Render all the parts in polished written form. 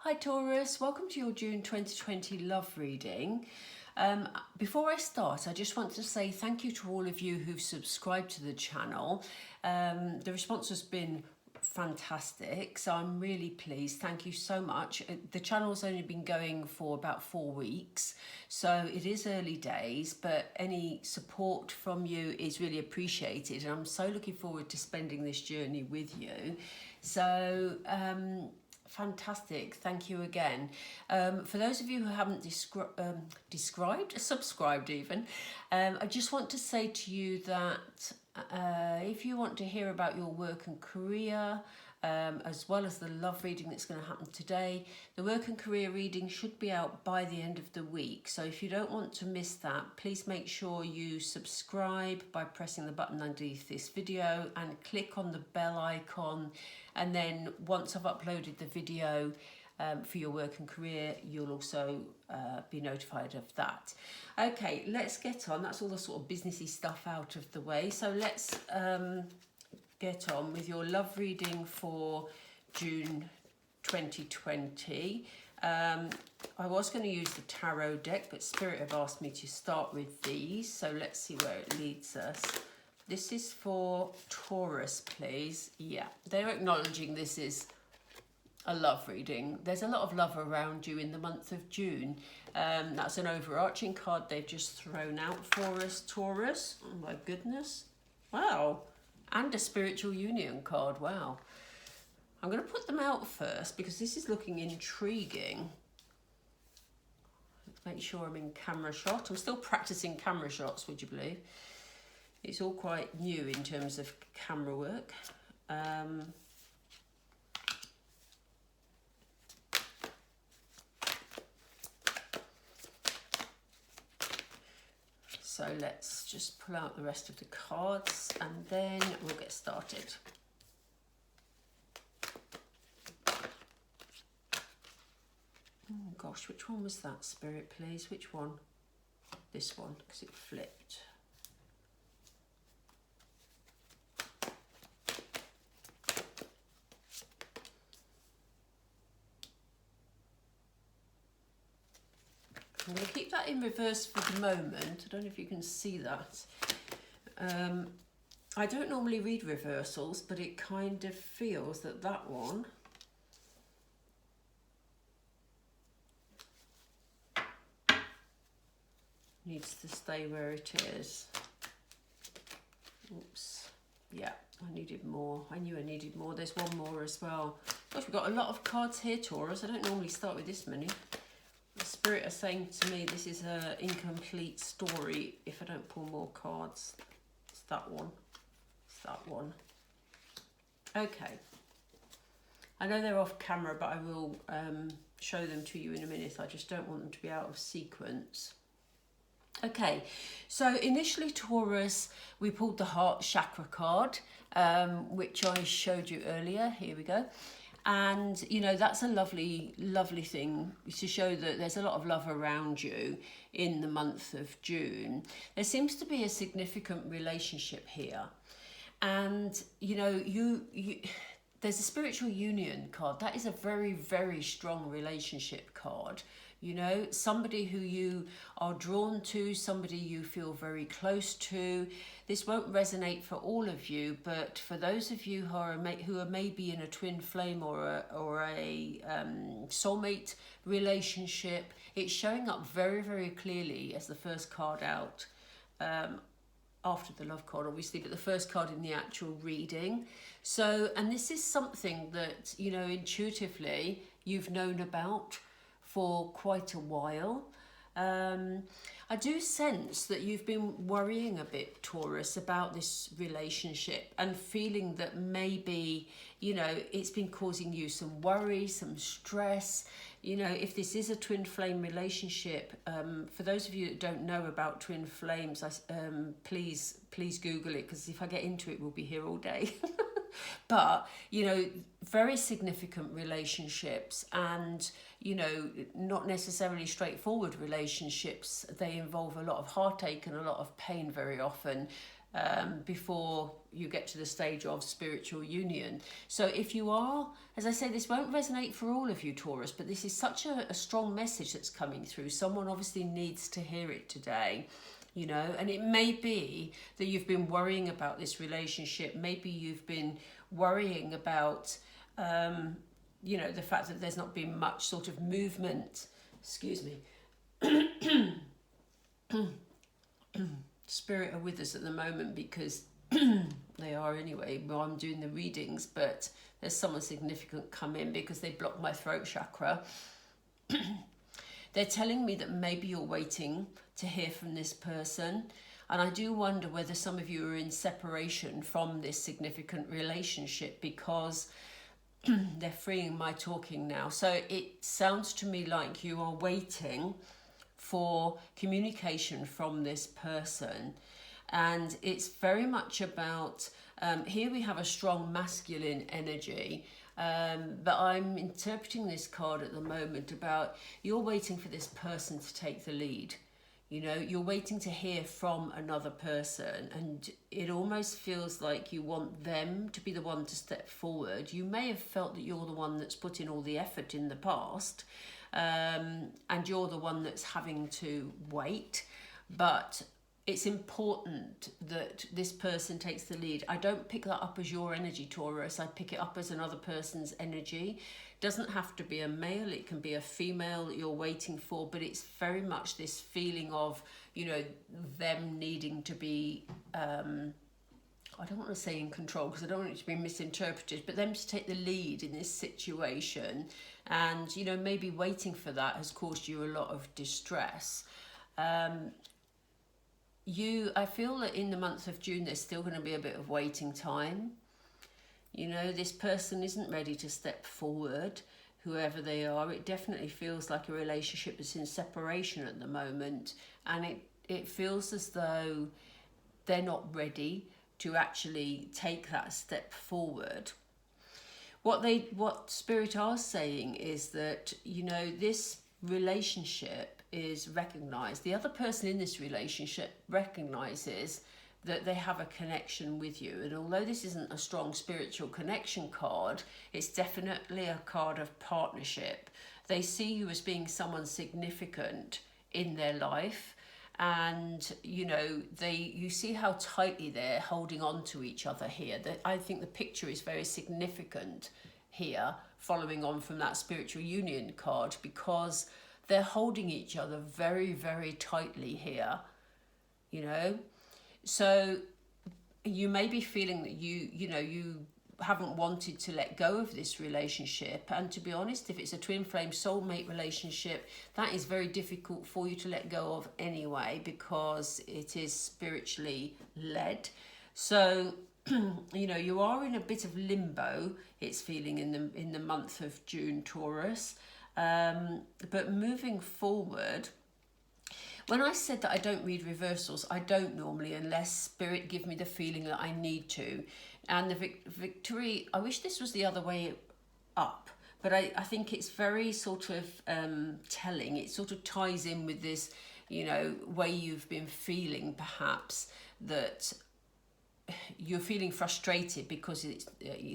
Hi Taurus, welcome to your June 2020 love reading. Before I start, I just want to say thank you to all of you who've subscribed to the channel. The response has been fantastic, so I'm really pleased. Thank you so much. The channel's only been going for about 4 weeks, so it is early days, but any support from you is really appreciated, and I'm so looking forward to spending this journey with you. So fantastic, thank you again. For those of you who haven't subscribed even, I just want to say to you that if you want to hear about your work and career, as well as the love reading that's going to happen today, the work and career reading should be out by the end of the week. So if you don't want to miss that, please make sure you subscribe by pressing the button underneath this video and click on the bell icon. And then once I've uploaded the video for your work and career, you'll also be notified of that. Okay, let's get on. That's all the sort of businessy stuff out of the way. So let's get on with your love reading for June 2020. I was going to use the tarot deck, but Spirit have asked me to start with these. So let's see where it leads us. This is for Taurus, please. Yeah, they're acknowledging this is a love reading. There's a lot of love around you in the month of June. That's an overarching card they've just thrown out for us, Taurus. Oh my goodness. Wow. And a spiritual union card. Wow. I'm going to put them out first because this is looking intriguing. Let's make sure I'm in camera shot. I'm still practicing camera shots, would you believe? It's all quite new in terms of camera work. So let's just pull out the rest of the cards and then we'll get started. Oh gosh, which one was that, Spirit, please? Which one? This one, because it flipped. I'm going to keep that in reverse for the moment. I don't know if you can see that. I don't normally read reversals, but it kind of feels that that one needs to stay where it is. Oops. Yeah, I needed more. I knew I needed more. There's one more as well. Gosh, we've got a lot of cards here, Taurus. I don't normally start with this many. The Spirit are saying to me this is an incomplete story if I don't pull more cards. It's that one. It's that one. Okay. I know they're off camera, but I will show them to you in a minute. I just don't want them to be out of sequence. Okay, so initially, Taurus, we pulled the heart chakra card, which I showed you earlier. Here we go. And, you know, that's a lovely, lovely thing to show that there's a lot of love around you in the month of June. There seems to be a significant relationship here. And, you know, there's a spiritual union card. That is a very, very strong relationship card. You know, somebody who you are drawn to, somebody you feel very close to. This won't resonate for all of you, but for those of you who are maybe in a twin flame or a soulmate relationship, it's showing up very, very clearly as the first card out, after the love card, obviously, but the first card in the actual reading. So, and this is something that, you know, intuitively you've known about for quite a while. I do sense that you've been worrying a bit, Taurus, about this relationship and feeling that maybe, you know, it's been causing you some worry, some stress. You know, if this is a twin flame relationship, for those of you that don't know about twin flames, please Google it, because if I get into it, we'll be here all day. But, you know, very significant relationships and, you know, not necessarily straightforward relationships. They involve a lot of heartache and a lot of pain very often. before you get to the stage of spiritual union. So if you are, as I say, this won't resonate for all of you, Taurus, but this is such a strong message that's coming through. Someone obviously needs to hear it today, you know, and it may be that you've been worrying about this relationship. Maybe you've been worrying about, you know, the fact that there's not been much sort of movement. Excuse me. Spirit are with us at the moment because they are anyway while I'm doing the readings, but there's someone significant come in because they blocked my throat chakra. They're telling me that maybe you're waiting to hear from this person, and I do wonder whether some of you are in separation from this significant relationship because they're freeing my talking now. So it sounds to me like you are waiting for communication from this person, and it's very much about here we have a strong masculine energy, but I'm interpreting this card at the moment about you're waiting for this person to take the lead. You know, you're waiting to hear from another person, and it almost feels like you want them to be the one to step forward. You may have felt that you're the one that's put in all the effort in the past, and you're the one that's having to wait, but it's important that this person takes the lead. I don't pick that up as your energy, Taurus. I pick it up as another person's energy. Doesn't have to be a male, it can be a female that you're waiting for, but it's very much this feeling of, you know, them needing to be, I don't want to say in control because I don't want it to be misinterpreted, but them to take the lead in this situation. And, you know, maybe waiting for that has caused you a lot of distress. I feel that in the month of June, there's still going to be a bit of waiting time. You know, this person isn't ready to step forward, whoever they are. It definitely feels like a relationship that's in separation at the moment. And it feels as though they're not ready to actually take that step forward. What Spirit are saying is that, you know, this relationship is recognized. The other person in this relationship recognizes that they have a connection with you. And although this isn't a strong spiritual connection card, it's definitely a card of partnership. They see you as being someone significant in their life. And, you know, you see how tightly they're holding on to each other here. I think the picture is very significant here, following on from that spiritual union card, because they're holding each other very, very tightly here, you know. So you may be feeling that you haven't wanted to let go of this relationship. And to be honest, if it's a twin flame soulmate relationship, that is very difficult for you to let go of anyway, because it is spiritually led. So, you know, you are in a bit of limbo, it's feeling in the month of June, Taurus. But moving forward, when I said that I don't read reversals, I don't normally, unless Spirit give me the feeling that I need to. And the victory, I wish this was the other way up, but I think it's very sort of telling. It sort of ties in with this, you know, way you've been feeling, perhaps, that you're feeling frustrated because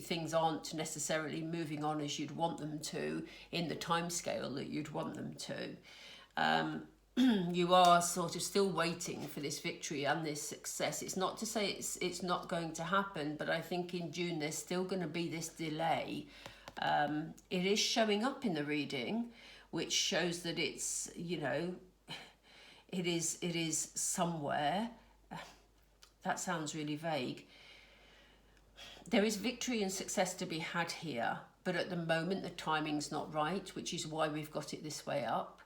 things aren't necessarily moving on as you'd want them to in the time scale that you'd want them to. You are sort of still waiting for this victory and this success. It's not to say it's not going to happen, but I think in June there's still going to be this delay. It is showing up in the reading, which shows that it's, you know, it is somewhere. That sounds really vague. There is victory and success to be had here, but at the moment the timing's not right, which is why we've got it this way up.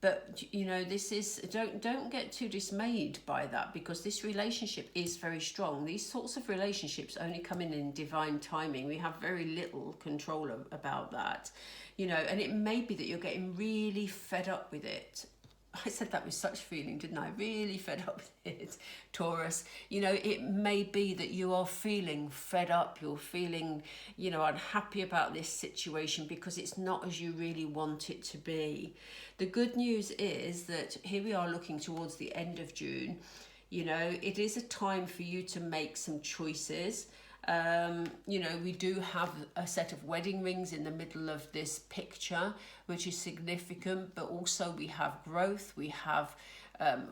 But, you know, this is, don't get too dismayed by that, because this relationship is very strong. These sorts of relationships only come in divine timing. We have very little control about that, you know, and it may be that you're getting really fed up with it. I said that with such feeling, didn't I? Really fed up with it, Taurus. You know, it may be that you are feeling fed up, you're feeling, you know, unhappy about this situation because it's not as you really want it to be. The good news is that here we are looking towards the end of June. You know, it is a time for you to make some choices. You know, we do have a set of wedding rings in the middle of this picture, which is significant, but also we have growth, we have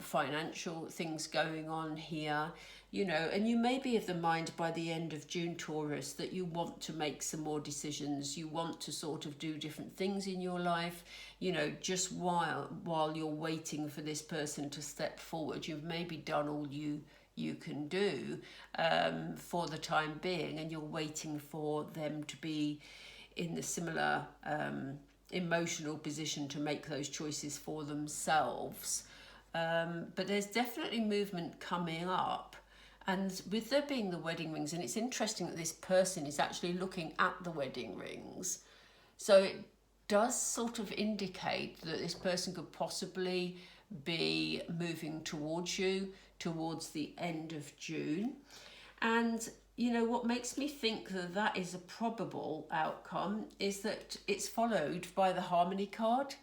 financial things going on here, you know, and you may be of the mind by the end of June, Taurus, that you want to make some more decisions, you want to sort of do different things in your life, you know, just while you're waiting for this person to step forward. You've maybe done all you can do for the time being, and you're waiting for them to be in the similar emotional position to make those choices for themselves. But there's definitely movement coming up, and with there being the wedding rings, and it's interesting that this person is actually looking at the wedding rings, so it does sort of indicate that this person could possibly be moving towards you towards the end of June. And you know what makes me think that that is a probable outcome is that it's followed by the harmony card.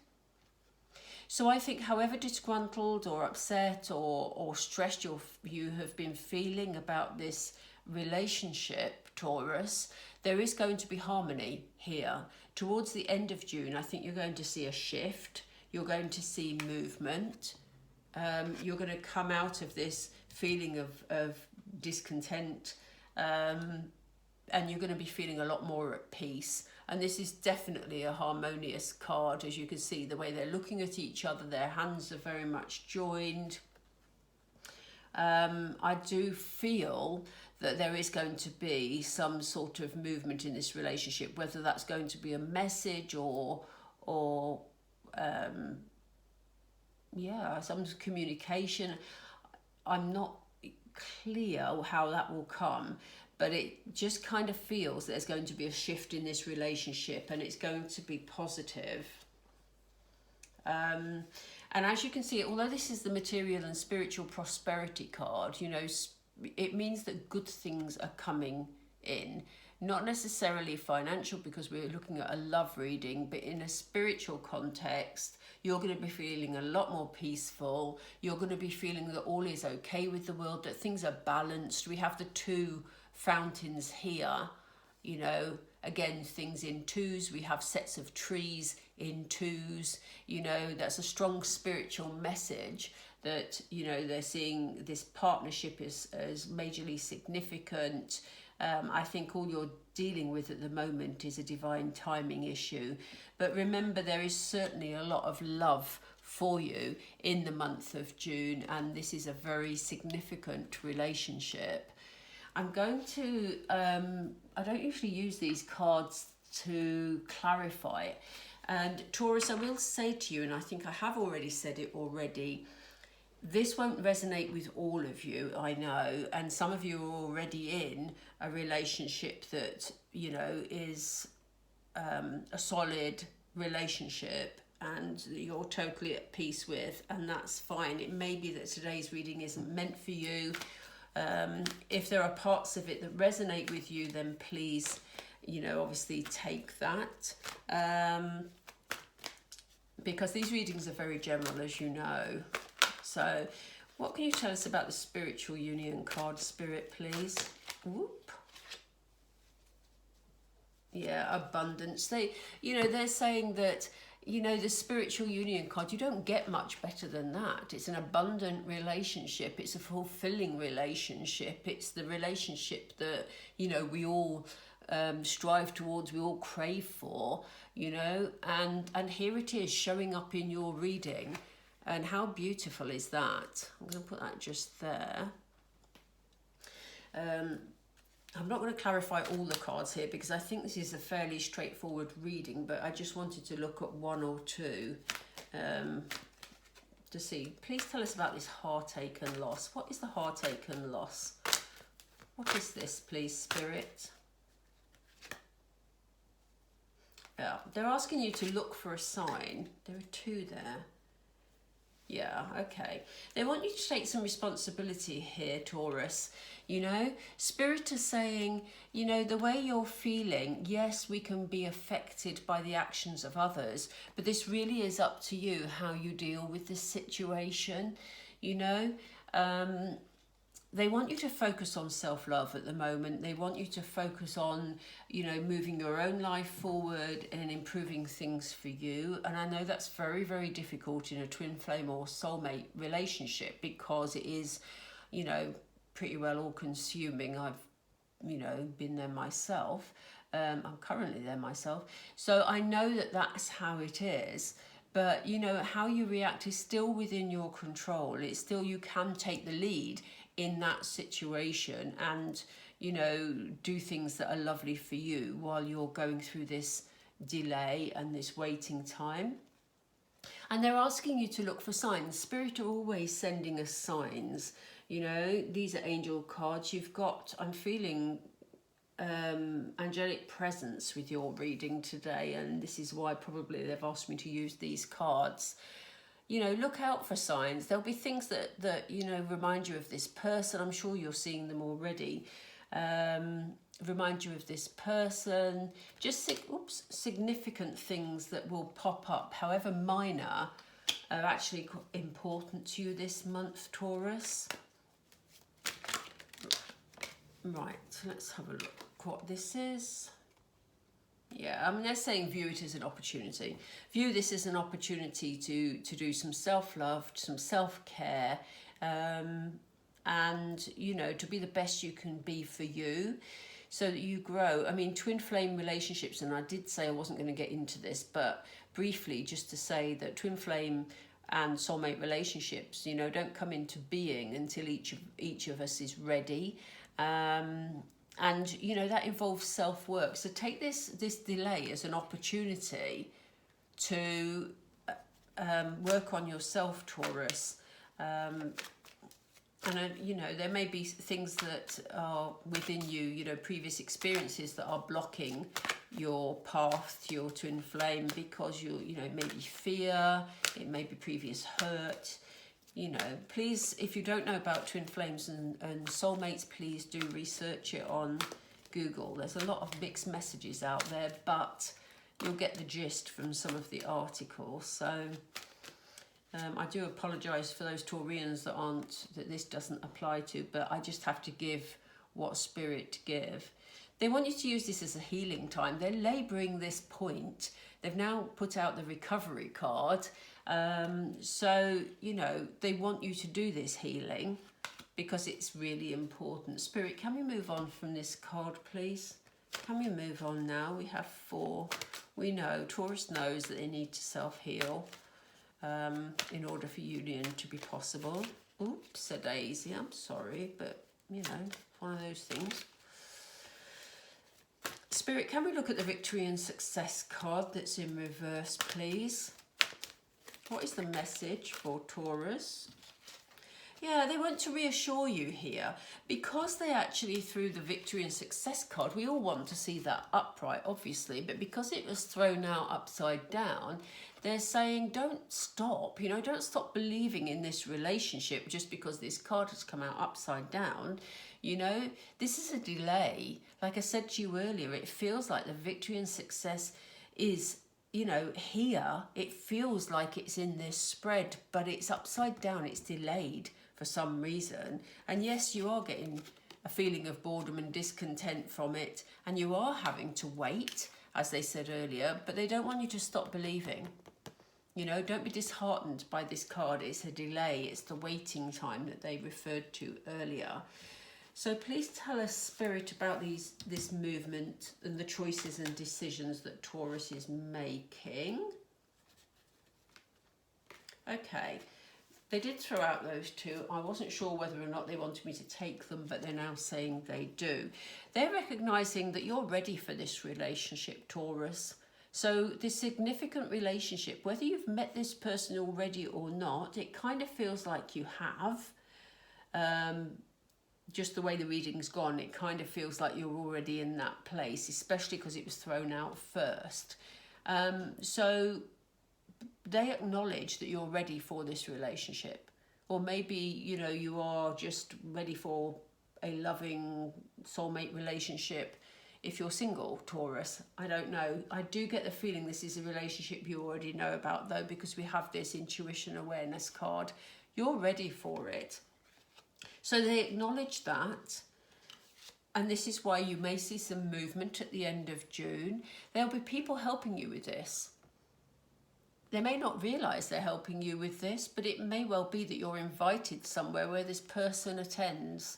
So I think however disgruntled or upset or stressed you have been feeling about this relationship, Taurus, there is going to be harmony here. Towards the end of June, I think you're going to see a shift. You're going to see movement. You're going to come out of this feeling of discontent, and you're going to be feeling a lot more at peace. And this is definitely a harmonious card. As you can see, the way they're looking at each other, their hands are very much joined. I do feel that there is going to be some sort of movement in this relationship, whether that's going to be a message or some communication. I'm not clear how that will come, but it just kind of feels there's going to be a shift in this relationship, and it's going to be positive. And as you can see, although this is the material and spiritual prosperity card, you know, it means that good things are coming in. Not necessarily financial, because we're looking at a love reading, but in a spiritual context, you're going to be feeling a lot more peaceful. You're going to be feeling that all is okay with the world, that things are balanced. We have the two fountains here, you know, again, things in twos. We have sets of trees in twos, you know, that's a strong spiritual message that, you know, they're seeing this partnership as majorly significant. I think all you're dealing with at the moment is a divine timing issue. But remember, there is certainly a lot of love for you in the month of June, and this is a very significant relationship. I'm going to, I don't usually use these cards to clarify it. And Taurus, I will say to you, and I think I have already said it already, this won't resonate with all of you, I know, and some of you are already in a relationship that, you know, is a solid relationship and you're totally at peace with, and that's fine. It may be that today's reading isn't meant for you. If there are parts of it that resonate with you, then please, you know, obviously take that. Because these readings are very general, as you know. So, what can you tell us about the spiritual union card, Spirit, please? Whoop. Yeah, abundance. They're saying that, you know, the spiritual union card, you don't get much better than that. It's an abundant relationship. It's a fulfilling relationship. It's the relationship that, you know, we all strive towards, we all crave for, you know, and here it is showing up in your reading. And how beautiful is that? I'm going to put that just there. I'm not going to clarify all the cards here because I think this is a fairly straightforward reading, but I just wanted to look at one or two to see. Please tell us about this heartache and loss. What is the heartache and loss? What is this, please, Spirit? Yeah, they're asking you to look for a sign. There are two there. Yeah, okay. They want you to take some responsibility here, Taurus. You know, Spirit is saying, you know, the way you're feeling, yes, we can be affected by the actions of others, but this really is up to you how you deal with this situation, you know. They want you to focus on self-love at the moment. They want you to focus on, you know, moving your own life forward and improving things for you. And I know that's very, very difficult in a twin flame or soulmate relationship because it is, you know, pretty well all consuming. I've, you know, been there myself. I'm currently there myself. So I know that that's how it is. But, you know, how you react is still within your control. It's still, you can take the lead in that situation and, you know, do things that are lovely for you while you're going through this delay and this waiting time. And they're asking you to look for signs. Spirit are always sending us signs. You know, these are angel cards. You've got, I'm feeling angelic presence with your reading today, and this is why probably they've asked me to use these cards. You know, look out for signs. There'll be things that you know, remind you of this person. I'm sure you're seeing them already. Remind you of this person. Just significant things that will pop up, however minor, are actually important to you this month, Taurus. Right, let's have a look what this is. Yeah, I mean, they're saying view it as an opportunity. View this as an opportunity to do some self-love, some self-care, and, you know, to be the best you can be for you so that you grow. I mean, twin flame relationships, and I did say I wasn't going to get into this, but briefly, just to say that twin flame and soulmate relationships, you know, don't come into being until each of us is ready. And, you know, that involves self-work. So take this delay as an opportunity to work on yourself, Taurus. And, you know, there may be things that are within you, you know, previous experiences that are blocking your path to your twin flame because you know, it may be fear, it may be previous hurt. You know, please, if you don't know about twin flames and soulmates, please do research it on Google. There's a lot of mixed messages out there, but you'll get the gist from some of the articles. So I do apologise for those Taureans that this doesn't apply to, but I just have to give what Spirit give. They want you to use this as a healing time. They're labouring this point. They've now put out the recovery card. So, you know, they want you to do this healing because it's really important. Spirit, can we move on from this card, please? Can we move on now? We have 4. We know, Taurus knows that they need to self-heal in order for union to be possible. Oops, a daisy, I'm sorry, but, you know, one of those things. Spirit, can we look at the victory and success card that's in reverse, please? What is the message for Taurus? Yeah, they want to reassure you here because they actually threw the victory and success card. We all want to see that upright, obviously, but because it was thrown out upside down, they're saying don't stop, you know, don't stop believing in this relationship just because this card has come out upside down. You know, this is a delay. Like I said to you earlier, it feels like the victory and success is, you know, here. It feels like it's in this spread, but it's upside down, it's delayed for some reason. And yes, you are getting a feeling of boredom and discontent from it, and you are having to wait, as they said earlier, but they don't want you to stop believing. You know, don't be disheartened by this card. It's a delay, it's the waiting time that they referred to earlier. So please tell us, Spirit, about this movement and the choices and decisions that Taurus is making. Okay, they did throw out those 2. I wasn't sure whether or not they wanted me to take them, but they're now saying they do. They're recognising that you're ready for this relationship, Taurus. So this significant relationship, whether you've met this person already or not, it kind of feels like you have. Just the way the reading's gone, it kind of feels like you're already in that place, especially because it was thrown out first. So they acknowledge that you're ready for this relationship. Or maybe, you know, you are just ready for a loving soulmate relationship. If you're single, Taurus, I don't know. I do get the feeling this is a relationship you already know about, though, because we have this intuition awareness card. You're ready for it. So they acknowledge that. And this is why you may see some movement at the end of June. There'll be people helping you with this. They may not realise they're helping you with this, but it may well be that you're invited somewhere where this person attends.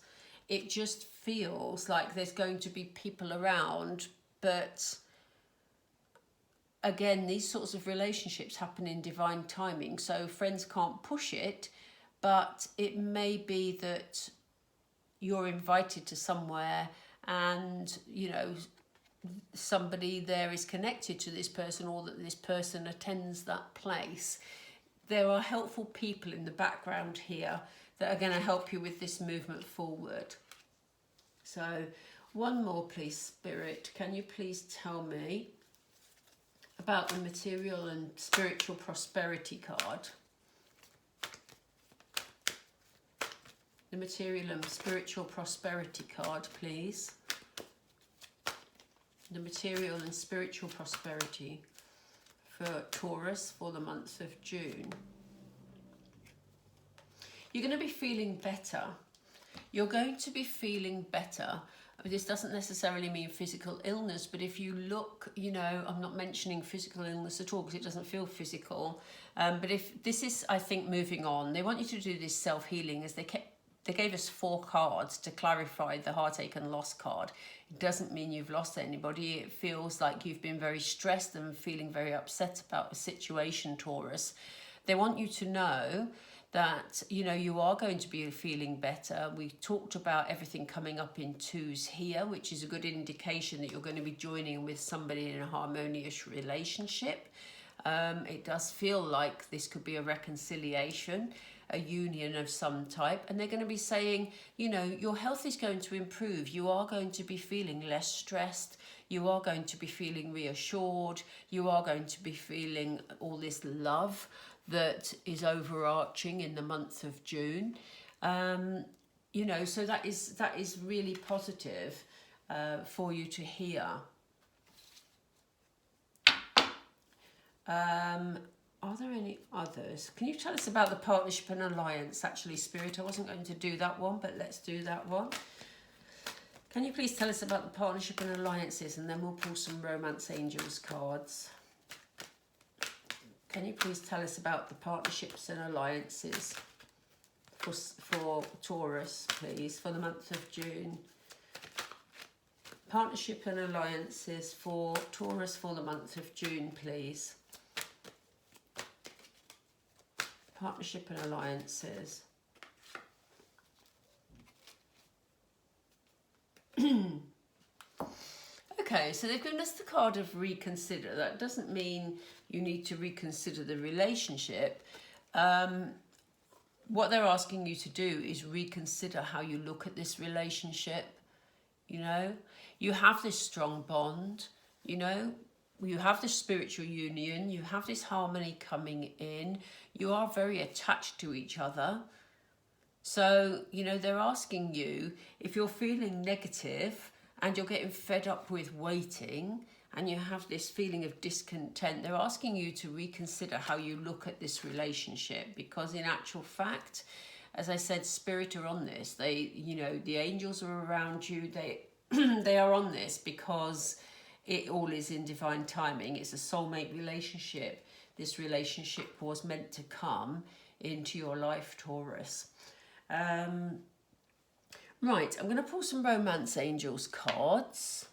It just feels like there's going to be people around, but again, these sorts of relationships happen in divine timing, so friends can't push it, but it may be that you're invited to somewhere and, you know, somebody there is connected to this person, or that this person attends that place. There are helpful people in the background here that are going to help you with this movement forward. So one more, please, Spirit. Can you please tell me about the material and spiritual prosperity card? The material and spiritual prosperity card, please. The material and spiritual prosperity for Taurus for the month of June. You're going to be feeling better. You're going to be feeling better. This doesn't necessarily mean physical illness, but if you look, you know, I'm not mentioning physical illness at all because it doesn't feel physical. But if this is, I think, moving on, they want you to do this self-healing, as they gave us 4 cards to clarify the heartache and loss card. It doesn't mean you've lost anybody. It feels like you've been very stressed and feeling very upset about the situation, Taurus. They want you to know that, you know, you are going to be feeling better. We talked about everything coming up in 2s here, which is a good indication that you're going to be joining with somebody in a harmonious relationship. It does feel like this could be a reconciliation, a union of some type, and they're going to be saying, you know, your health is going to improve. You are going to be feeling less stressed. You are going to be feeling reassured. You are going to be feeling all this love that is overarching in the month of June. You know, so that is really positive for you to hear. Are there any others? Can you tell us about the partnership and alliance, actually, Spirit? I wasn't going to do that one, but let's do that one. Can you please tell us about the partnership and alliances, and then we'll pull some Romance Angels cards. Can you please tell us about the partnerships and alliances for Taurus, please, for the month of June? Partnership and alliances for Taurus for the month of June, please. Partnership and alliances. Okay, so they've given us the card of reconsider. That doesn't mean you need to reconsider the relationship. What they're asking you to do is reconsider how you look at this relationship. You know, you have this strong bond, you know, you have this spiritual union, you have this harmony coming in, you are very attached to each other. So, you know, they're asking you, if you're feeling negative and you're getting fed up with waiting and you have this feeling of discontent, they're asking you to reconsider how you look at this relationship, because in actual fact, as I said, Spirit are on this. They, you know, the angels are around you. They are on this because it all is in divine timing. It's a soulmate relationship. This relationship was meant to come into your life, Taurus. Right, I'm going to pull some Romance Angels cards.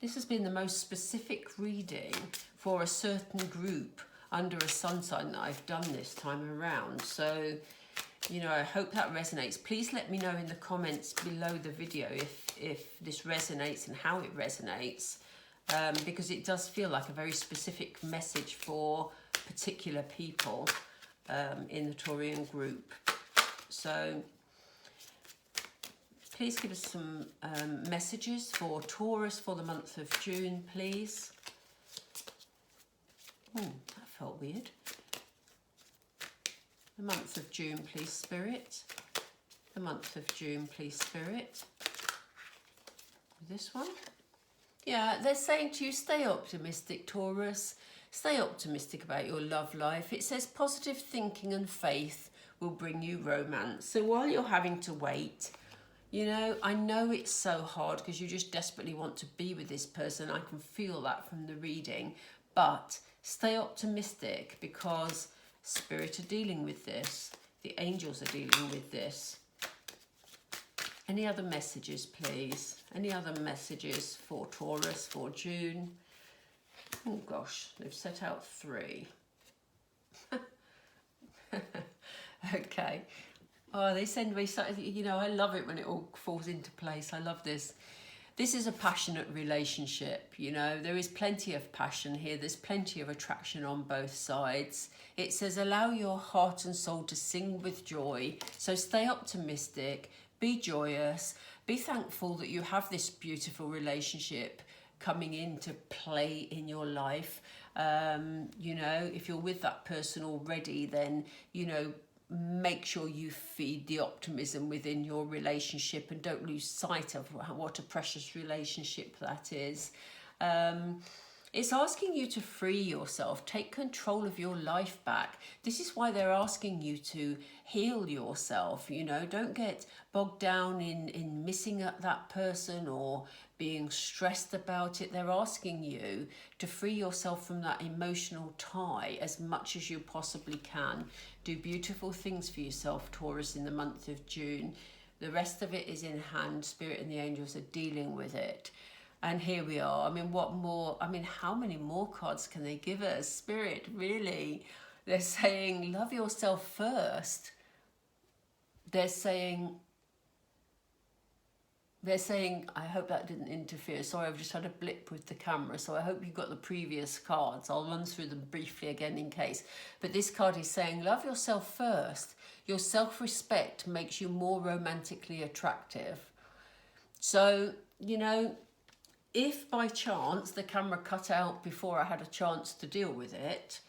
This has been the most specific reading for a certain group under a sun sign that I've done this time around. So, you know, I hope that resonates. Please let me know in the comments below the video if this resonates and how it resonates, because it does feel like a very specific message for particular people in the Taurian group. So please give us some messages for Taurus for the month of June, please. That felt weird. The month of June, please, Spirit. The month of June, please, Spirit. This one. Yeah, they're saying to you, stay optimistic, Taurus. Stay optimistic about your love life. It says positive thinking and faith will bring you romance. So while you're having to wait, you know, I know it's so hard because you just desperately want to be with this person. I can feel that from the reading. But stay optimistic because Spirit are dealing with this. The angels are dealing with this. Any other messages, please? Any other messages for Taurus for June? Oh gosh, they've set out 3. Okay. Oh, they send me, you know, I love it when it all falls into place. I love this. This is a passionate relationship, you know. There is plenty of passion here. There's plenty of attraction on both sides. It says, allow your heart and soul to sing with joy. So stay optimistic, be joyous, be thankful that you have this beautiful relationship coming into play in your life. You know, if you're with that person already, then, you know, make sure you feed the optimism within your relationship and don't lose sight of what a precious relationship that is. It's asking you to free yourself, take control of your life back. This is why they're asking you to heal yourself, you know. Don't get bogged down in missing that person or being stressed about it. They're asking you to free yourself from that emotional tie as much as you possibly can. Do beautiful things for yourself, Taurus, in the month of June. The rest of it is in hand. Spirit and the angels are dealing with it. And here we are. I mean, what more? I mean, how many more cards can they give us? Spirit, really? They're saying, love yourself first. They're saying, I hope that didn't interfere. Sorry, I've just had a blip with the camera. So I hope you got the previous cards. I'll run through them briefly again in case. But this card is saying, love yourself first. Your self-respect makes you more romantically attractive. So, you know, if by chance the camera cut out before I had a chance to deal with it,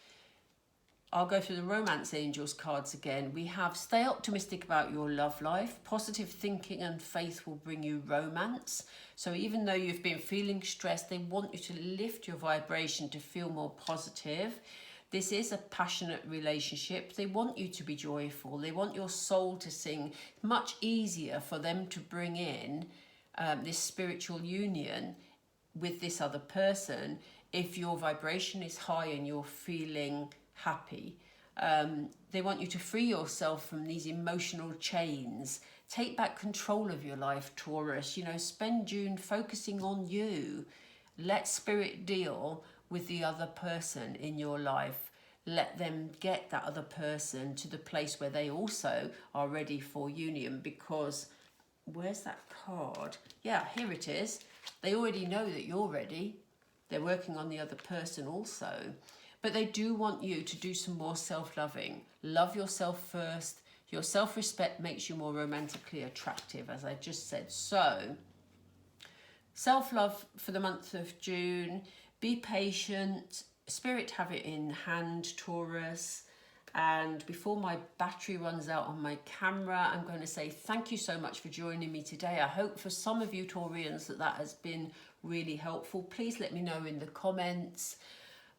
I'll go through the Romance Angels cards again. We have stay optimistic about your love life. Positive thinking and faith will bring you romance. So even though you've been feeling stressed, they want you to lift your vibration to feel more positive. This is a passionate relationship. They want you to be joyful. They want your soul to sing. Much easier for them to bring in this spiritual union with this other person if your vibration is high and you're feeling happy. They want you to free yourself from these emotional chains. Take back control of your life, Taurus. You know, spend June focusing on you. Let Spirit deal with the other person in your life. Let them get that other person to the place where they also are ready for union. Because where's that card? Yeah, here it is. They already know that you're ready. They're working on the other person also. But they do want you to do some more self-loving. Love yourself first. Your self-respect makes you more romantically attractive, as I just said. So, self-love for the month of June. Be patient. Spirit have it in hand, Taurus. And before my battery runs out on my camera, I'm going to say thank you so much for joining me today. I hope for some of you Taurians that has been really helpful. Please let me know in the comments.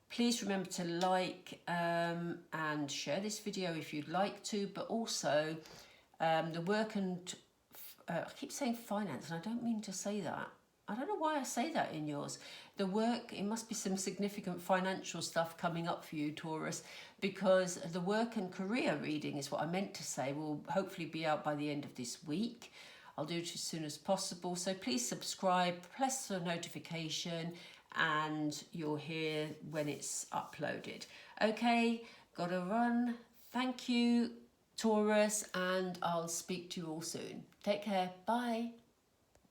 Please remember to like and share this video if you'd like to, but also the work and, I keep saying finance, and I don't mean to say that. I don't know why I say that in yours. The work, it must be some significant financial stuff coming up for you, Taurus, because the work and career reading is what I meant to say, will hopefully be out by the end of this week. I'll do it as soon as possible. So please subscribe, press the notification, and you'll hear when it's uploaded. Okay, gotta run. Thank you, Taurus, and I'll speak to you all soon. Take care. Bye.